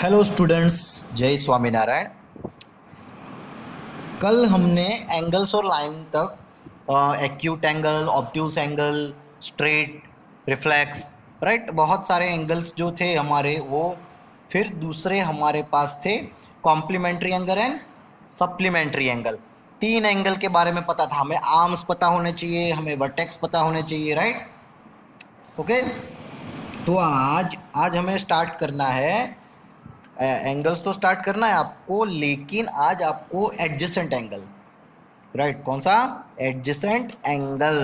Hello students, जय स्वामीनारायण। कल हमने एंगल्स और लाइन तक acute angle, obtuse angle, straight, reflex, right, बहुत सारे एंगल्स जो थे हमारे वो। फिर दूसरे हमारे पास थे complementary angle and supplementary angle. तीन एंगल के बारे में पता था हमें। आर्म्स पता होने चाहिए, हमें वर्टेक्स पता होने चाहिए, राइट। ओके, तो आज आज हमें स्टार्ट करना है एंगल्स तो स्टार्ट करना है आपको, लेकिन आज आपको एडजेसेंट एंगल, राइट। कौन सा? Adjacent angle.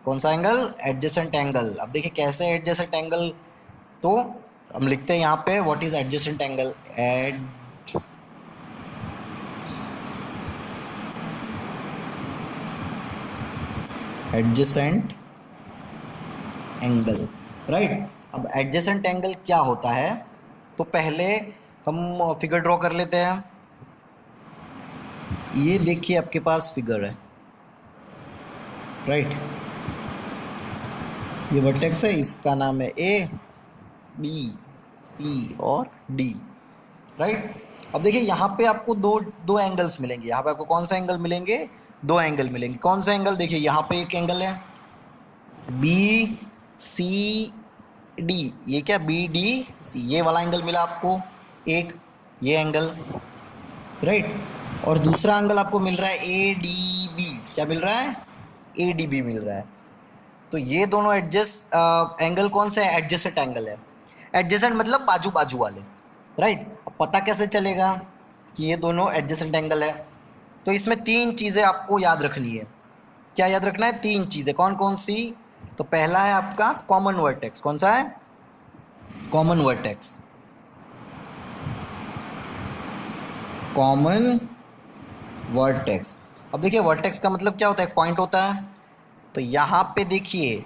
कौन सा एंगल? Adjacent angle. अब देखिए कैसे एडजेसेंट एंगल। तो हम लिखते हैं यहाँ पे what is adjacent angle. Adjacent angle, right. अब एडजेसेंट एंगल क्या होता है, तो पहले हम फिगर ड्रॉ कर लेते हैं। ये देखिए आपके पास फिगर है, राइट। ये वर्टेक्स है, इसका नाम है ए, बी, सी और डी, राइट। अब देखिए यहाँ पे आपको दो दो एंगल्स मिलेंगे। यहाँ पे आपको कौन सा एंगल मिलेंगे? दो एंगल मिलेंगे। कौन सा एंगल? देखिए यहाँ पे एक एंगल है बी सी डी। ये क्या? बी डी सी, ये वाला एंगल मिला आपको एक, ये एंगल, राइट। और दूसरा एंगल आपको मिल रहा है ए डी बी। क्या मिल रहा है? ए डी बी मिल रहा है। तो ये दोनों एडजस्ट एंगल कौन से है? एडजेसेंट एंगल है। एडजेसेंट मतलब बाजू बाजू वाले, राइट। अब पता कैसे चलेगा कि ये दोनों एडजेसेंट एंगल है? तो इसमें तीन चीजें आपको याद रखनी है। क्या याद रखना है? तीन चीजें। कौन कौन सी? तो पहला है आपका कॉमन वर्टेक्स। कौन सा है? Common vertex. Common vertex. अब देखिए वर्टेक्स का मतलब क्या होता है? पॉइंट होता है। तो यहाँ पे देखिए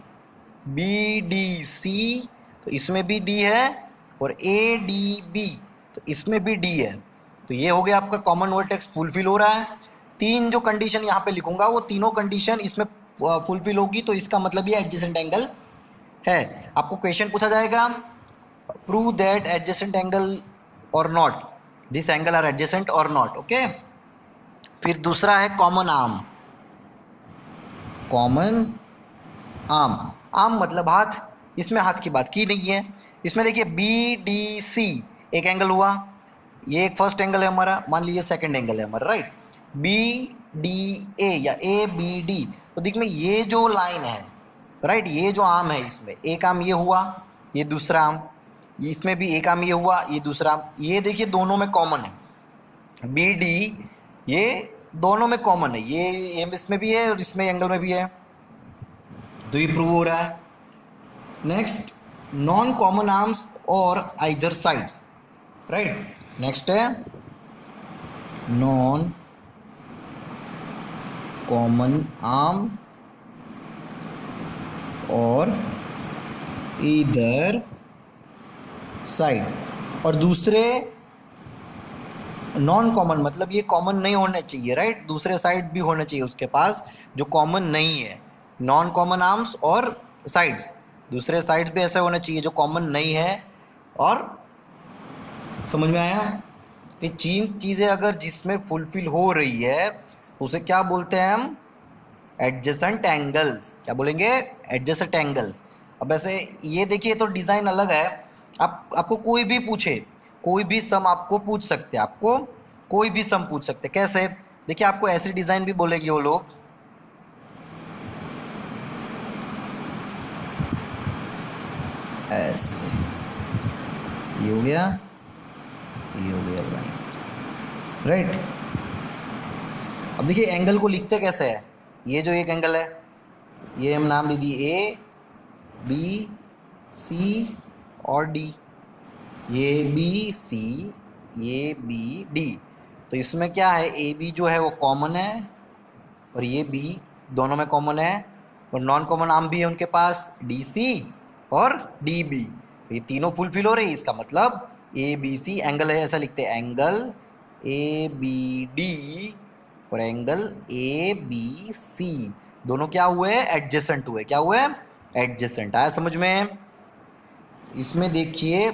बी डी सी, तो इसमें भी डी है, और ए डी बी, तो इसमें भी डी है। तो ये हो गया आपका कॉमन वर्टेक्स फुलफिल हो रहा है। तीन जो कंडीशन यहाँ पे लिखूंगा वो तीनों कंडीशन इसमें फुलफिल होगी, तो इसका मतलब ये एडजेसेंट एंगल है। आपको क्वेश्चन पूछा जाएगा, प्रूव दैट एडजेसेंट एंगल और not, this angle are adjacent और नॉट। ओके। फिर दूसरा है common arm. Common arm, arm मतलब हाथ। इसमें हाथ की बात की नहीं है। इसमें देखिए बी डी सी एक एंगल हुआ, ये एक फर्स्ट एंगल है हमारा, मान लीजिए सेकंड एंगल है हमारा, राइट। बी डी ए या ए बी डी, तो देख में ये जो लाइन है, राइट, ये जो आर्म है, इसमें एक आर्म ये हुआ, ये दूसरा आर्म, इसमें भी एक आर्म ये हुआ, ये दूसरा आर्म। ये देखिए दोनों में कॉमन है, बी डी, ये दोनों में कॉमन है। ये इसमें भी है और इसमें एंगल में भी है, तो ये प्रूव हो रहा है। नेक्स्ट, नॉन कॉमन आर्म्स और आइदर साइड्स, राइट। नेक्स्ट है नॉन कॉमन आर्म और इधर साइड। और दूसरे नॉन कॉमन मतलब ये कॉमन नहीं होने चाहिए, राइट। दूसरे साइड भी होने चाहिए उसके पास जो कॉमन नहीं है। नॉन कॉमन आर्म्स और साइड्स, दूसरे साइड्स भी ऐसे होने चाहिए जो कॉमन नहीं है। और समझ में आया कि तीन चीजें अगर जिसमें फुलफिल हो रही है तो उसे क्या बोलते हैं हम? Adjacent angles. क्या बोलेंगे? Adjacent angles. अब ऐसे ये देखिए तो डिजाइन अलग है। आपको कोई भी पूछे, कोई भी सम आपको पूछ सकते हैं, आपको कोई भी सम पूछ सकते हैं। कैसे? देखिए आपको ऐसी डिजाइन भी बोलेंगे वो लोग, ऐसे, ये हो गया, ये हो गया लाइन, राइट। अब देखिए एंगल को लिखते कैसे है। ये जो एक एंगल है, ये हम नाम दे दिए ए बी सी और डी। ये बी सी, ये बी डी, तो इसमें क्या है? ए बी जो है वो कॉमन है, और ये बी दोनों में कॉमन है, और नॉन कॉमन आर्म भी है उनके पास, डी सी और डी बी। तो ये तीनों फुलफिल हो रही है, इसका मतलब ए बी सी एंगल है। ऐसा लिखते हैं, एंगल ए बी डी और एंगल ए बी सी, दोनों क्या हुए? एडजेसेंट हुए। क्या हुए? एडजेसेंट। आया समझ में? इसमें देखिए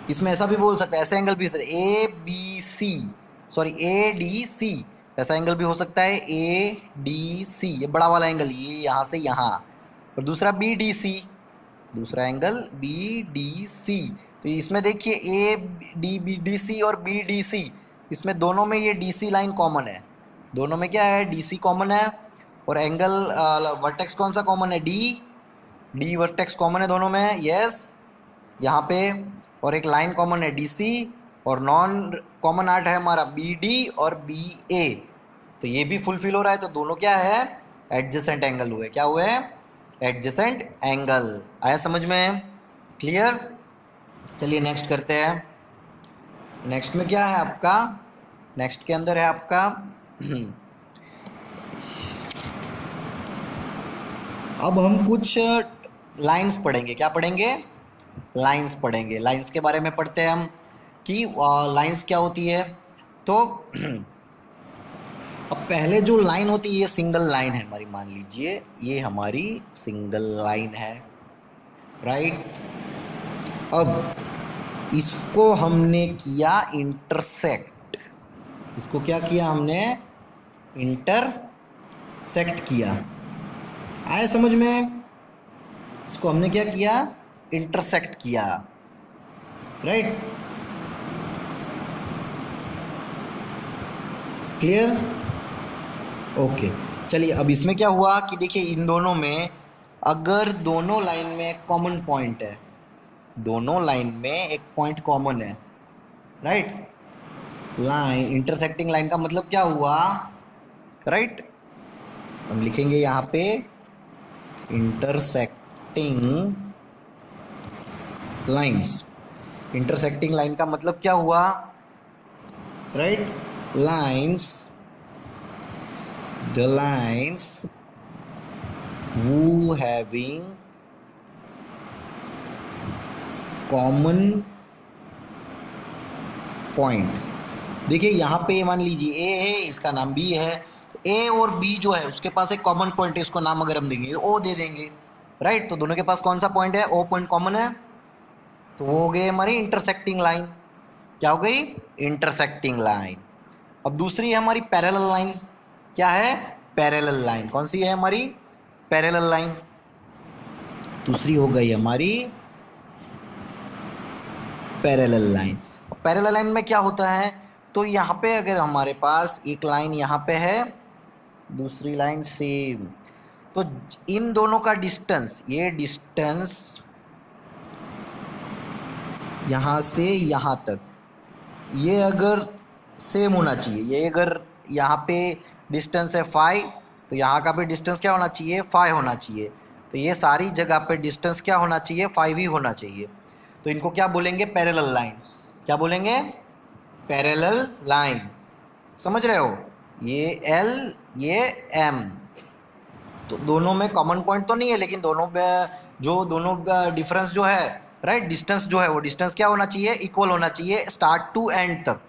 इसमें ऐसा भी बोल सकते हैं, ऐसे एंगल भी हो सकता है A B C, sorry A D C, ऐसा एंगल भी हो सकता है ए डी सी, ये बड़ा वाला एंगल, ये यहाँ से यहाँ। और दूसरा बी डी सी, दूसरा एंगल बी डी सी। तो इसमें देखिए A D B D C और बी डी सी, इसमें दोनों में ये डी सी लाइन कॉमन है, दोनों में क्या है, डी सी कॉमन है। और एंगल वर्टेक्स कौन सा कॉमन है, डी, डी वर्टेक्स कॉमन है दोनों में, यस, यहाँ पे। और एक लाइन कॉमन है डी सी, और नॉन कॉमन आर्ट है हमारा बी डी और बी ए। तो ये भी फुलफिल हो रहा है, तो दोनों क्या है, एडजेसेंट एंगल हुए, क्या हुए, एडजेसेंट एंगल। आया समझ में, क्लियर। चलिए नेक्स्ट करते हैं। नेक्स्ट में क्या है आपका, नेक्स्ट के अंदर है आपका अब हम कुछ लाइंस पढ़ेंगे, क्या पढ़ेंगे, लाइंस पढ़ेंगे। लाइंस के बारे में पढ़ते हैं हम कि लाइंस क्या होती है। तो अब पहले जो लाइन होती है, ये सिंगल लाइन है हमारी, मान लीजिए ये हमारी सिंगल लाइन है, राइट। अब इसको हमने किया इंटरसेक्ट, इसको क्या किया हमने, इंटरसेक्ट किया। आया समझ में, इसको हमने क्या किया, इंटरसेक्ट किया, राइट, क्लियर, ओके। चलिए अब इसमें क्या हुआ कि देखिए इन दोनों में, अगर दोनों लाइन में कॉमन पॉइंट है, दोनों लाइन में एक पॉइंट कॉमन है, राइट, लाइन इंटरसेक्टिंग लाइन का मतलब क्या हुआ, राइट, हम लिखेंगे यहाँ पे इंटरसेक्टिंग लाइंस। इंटरसेक्टिंग लाइन का मतलब क्या हुआ, right, lines, the lines who having common point। देखिए यहाँ पे मान लीजिए ए है, इसका नाम बी है, तो ए और बी जो है उसके पास एक कॉमन पॉइंट है, इसको नाम अगर हम देंगे ओ दे देंगे, राइट। तो दोनों के पास कौन सा पॉइंट है, ओ पॉइंट कॉमन है, तो वो हो गई हमारी इंटरसेक्टिंग लाइन। क्या हो गई, इंटरसेक्टिंग लाइन। अब दूसरी है हमारी पैरेलल लाइन, क्या है, पैरेलल लाइन। कौन सी है हमारी, पैरेलल लाइन। दूसरी हो गई हमारी पैरेलल लाइन। पैरेलल लाइन में क्या होता है, तो यहाँ पे अगर हमारे पास एक लाइन यहाँ पे है, दूसरी लाइन सेम, तो इन दोनों का डिस्टेंस, ये डिस्टेंस यहाँ से यहाँ तक, ये अगर सेम होना चाहिए, ये अगर यहाँ पे डिस्टेंस है 5, तो यहाँ का भी डिस्टेंस क्या होना चाहिए, 5 होना चाहिए। तो ये सारी जगह पे डिस्टेंस क्या होना चाहिए, 5 ही होना चाहिए। तो इनको क्या बोलेंगे, पैरेलल लाइन। क्या बोलेंगे, पैरेलल लाइन। समझ रहे हो, ये एल, ये एम, तो दोनों में कॉमन पॉइंट तो नहीं है, लेकिन दोनों जो दोनों डिफरेंस जो है, राइट, डिस्टेंस जो है वो डिस्टेंस क्या होना चाहिए, इक्वल होना चाहिए स्टार्ट टू एंड तक।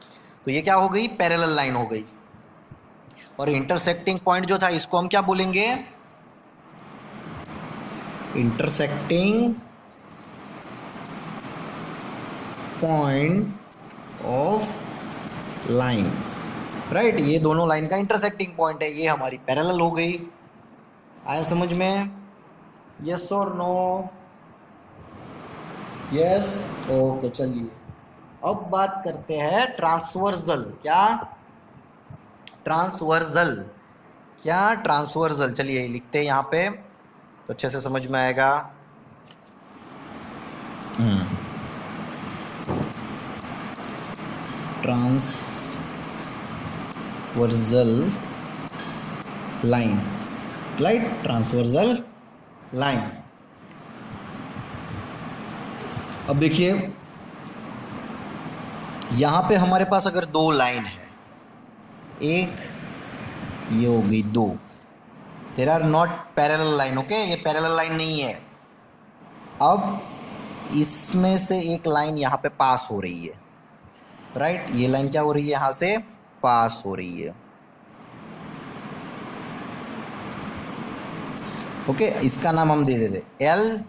तो ये क्या हो गई, पैरेलल लाइन हो गई। और इंटरसेक्टिंग पॉइंट जो था, इसको हम क्या बोलेंगे, intersecting point of lines, right. ये दोनों लाइन का इंटरसेक्टिंग पॉइंट है, ये हमारी पैरेलल हो गई। आया समझ में, यस और नो, यस, ओके। चलिए अब बात करते हैं ट्रांसवर्सल। क्या, ट्रांसवर्सल, क्या, ट्रांसवर्सल। चलिए लिखते हैं यहाँ पे तो अच्छे से समझ में आएगा। Transversal line, right, transversal line. अब देखिए यहां पे हमारे पास अगर दो लाइन है, एक ये हो गई दो, there are not parallel line, okay, ये पैरेलल लाइन नहीं है। अब इसमें से एक लाइन यहाँ पे पास हो रही है, राइट, ये लाइन क्या हो रही है, यहाँ से पास हो रही है, ओके। इसका नाम हम दे दे रहे एल,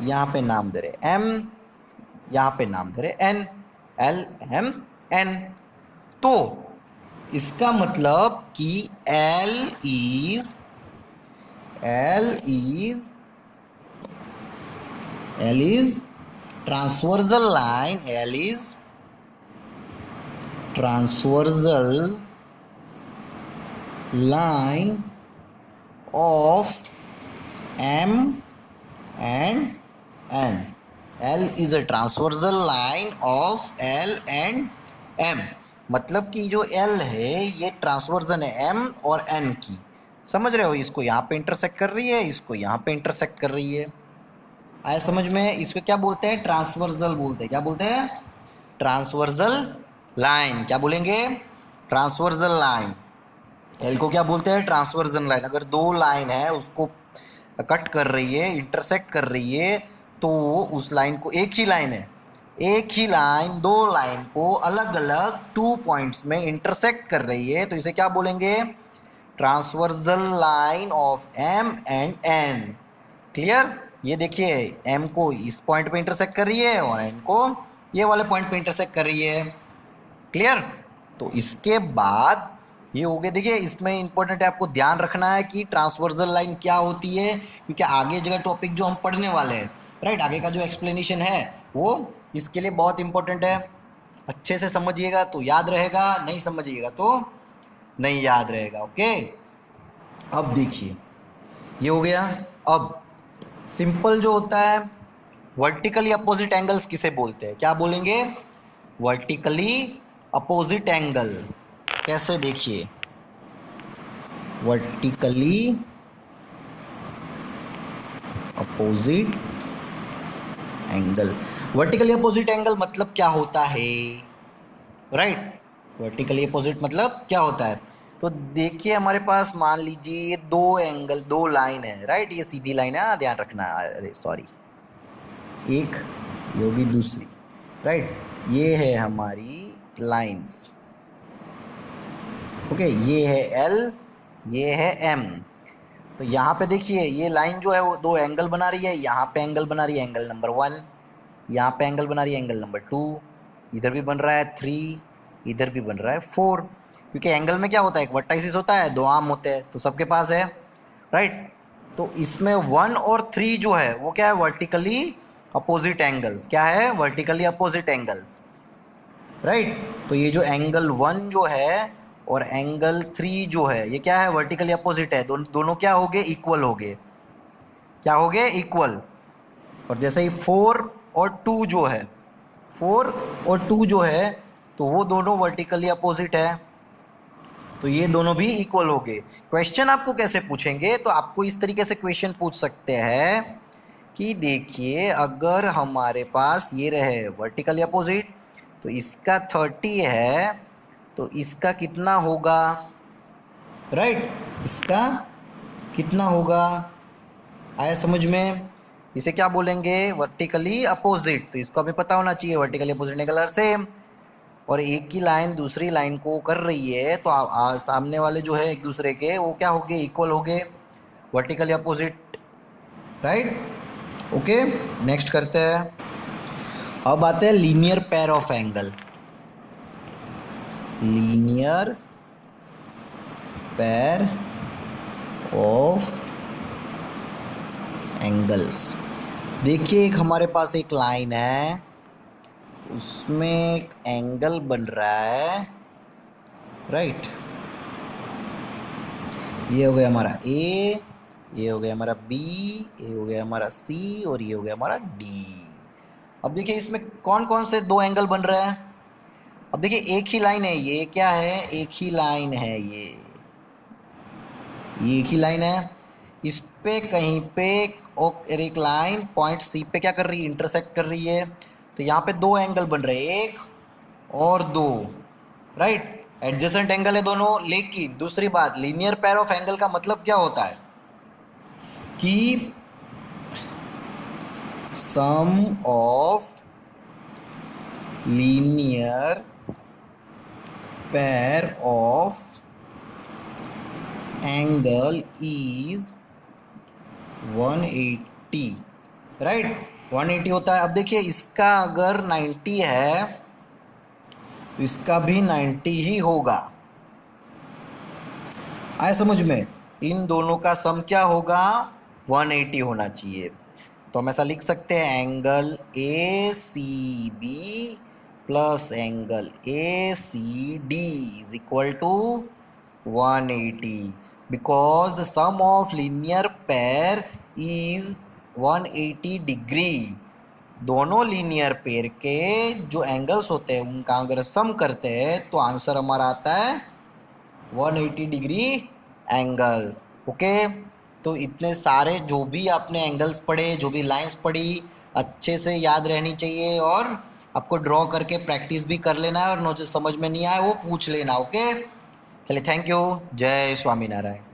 यहाँ पे नाम दे रहे एम, यहां पे नाम दे रहे एन, LMN। तो इसका मतलब कि L is transversal line, L is transversal line of M and N. L is a transversal line of L and M। मतलब कि जो L है ये ट्रांसवर्जन है M और N की। समझ रहे हो, इसको यहाँ पे इंटरसेक्ट कर रही है, इसको यहाँ पे इंटरसेक्ट कर रही है। आया समझ में? इसको क्या बोलते हैं? ट्रांसवर्जल बोलते हैं। क्या बोलते हैं? Transversal line. क्या बोलेंगे? Transversal line. एल को क्या बोलते हैं? Transversion line. अगर दो लाइन है उसको कट कर रही है, इंटरसेक्ट कर रही है, तो उस लाइन को, एक ही लाइन है, एक ही लाइन दो लाइन को अलग अलग 2 पॉइंट्स में इंटरसेक्ट कर रही है, तो इसे क्या बोलेंगे? Transversal line of M and N. Clear? ये देखिए, एम को इस पॉइंट पे इंटरसेक्ट कर रही है और एन को ये वाले पॉइंट पे इंटरसेक्ट कर रही है। क्लियर? तो इसके बाद ये हो गया। देखिए, इसमें इंपॉर्टेंट है, आपको ध्यान रखना है कि ट्रांसवर्जल लाइन क्या होती है, क्योंकि आगे जगह टॉपिक जो हम पढ़ने वाले हैं, राइट, आगे का जो एक्सप्लेनेशन है वो इसके लिए बहुत इंपॉर्टेंट है। अच्छे से समझिएगा तो याद रहेगा, नहीं समझिएगा तो नहीं याद रहेगा। ओके, अब देखिए ये हो गया। अब सिंपल जो होता है, वर्टिकली अपोजिट एंगल्स किसे बोलते हैं? क्या बोलेंगे? Vertically opposite angle. कैसे? देखिए, vertically opposite angle. Vertically opposite angle मतलब क्या होता है? राइट, वर्टिकली अपोजिट मतलब क्या होता है? तो देखिए, हमारे पास मान लीजिए ये दो एंगल, दो लाइन है, राइट, ये सीधी लाइन है, ध्यान रखना। अरे सॉरी, एक ये होगी दूसरी, राइट, ये है हमारी लाइंस। ओके, ये है L, ये है M। तो यहाँ पे देखिए, ये लाइन जो है वो दो एंगल बना रही है। यहाँ पे एंगल बना रही है, एंगल नंबर 1, यहाँ पे एंगल बना रही है, एंगल नंबर 2, इधर भी बन रहा है 3, इधर भी बन रहा है 4। क्योंकि एंगल में क्या होता है? एक वर्टाइसिस होता है, दो आर्म होते हैं, तो सबके पास है, राइट। तो इसमें 1 और 3 जो है वो क्या है? Vertically opposite angles. क्या है? Vertically opposite angles, right. तो ये जो एंगल 1 जो है और एंगल 3 जो है, ये क्या है? वर्टिकली अपोजिट है। दोनों क्या हो गए? इक्वल हो गए। क्या हो गए? इक्वल। और जैसे ही 4 और 2 जो है, 4 और 2 जो है, तो वो दोनों वर्टिकली अपोजिट है, तो ये दोनों भी इक्वल हो गए। क्वेश्चन आपको कैसे पूछेंगे? तो आपको इस तरीके से क्वेश्चन पूछ सकते हैं कि देखिए, अगर हमारे पास ये रहे वर्टिकली अपोजिट, तो इसका 30 है, तो इसका कितना होगा? राइट, इसका कितना होगा? आया समझ में? इसे क्या बोलेंगे? Vertically opposite. तो इसको हमें पता होना चाहिए, vertically opposite angle are same. और एक ही लाइन दूसरी लाइन को कर रही है, तो सामने वाले जो है एक दूसरे के, वो क्या हो गए? इक्वल हो गए, vertically opposite, right. Okay, next करते हैं। अब आते हैं linear pair of angle. Linear pair of angles. देखिए, एक हमारे पास एक लाइन है, उसमें एक एंगल बन रहा है, राइट। ये हो गया हमारा A, ये हो गया हमारा B, ये हो गया हमारा C, और ये हो गया हमारा D। अब देखिए, इसमें कौन कौन से दो एंगल बन रहे हैं? अब देखिए, एक ही लाइन है, ये क्या है? एक ही लाइन है, ये एक ही लाइन है। इस पे कहीं पे और एक लाइन पॉइंट C पे क्या कर रही है? इंटरसेक्ट कर रही है। तो यहाँ पे दो एंगल बन रहे हैं, एक और दो, राइट, एडजेसेंट एंगल है दोनों। लेकिन दूसरी बात, लीनियर पेयर ऑफ एंगल का मतलब क्या होता है? कि sum of linear pair of angle is 180, right. 180 होता है। अब देखिए इसका अगर 90 है तो इसका भी 90 ही होगा। आए समझ में? इन दोनों का सम क्या होगा? 180 होना चाहिए। तो हम ऐसा लिख सकते हैं angle A C B plus angle A C D is equal to 180 because the sum of linear pair is 180 degree. दोनों लीनियर पेयर के जो एंगल्स होते हैं उनका अगर सम करते हैं तो आंसर हमारा आता है 180 डिग्री एंगल। ओके, तो इतने सारे जो भी आपने एंगल्स पढ़े, जो भी लाइंस पढ़ी, अच्छे से याद रहनी चाहिए और आपको ड्रॉ करके प्रैक्टिस भी कर लेना है और जो समझ में नहीं आए वो पूछ लेना। ओके, चलिए, थैंक यू। जय स्वामीनारायण।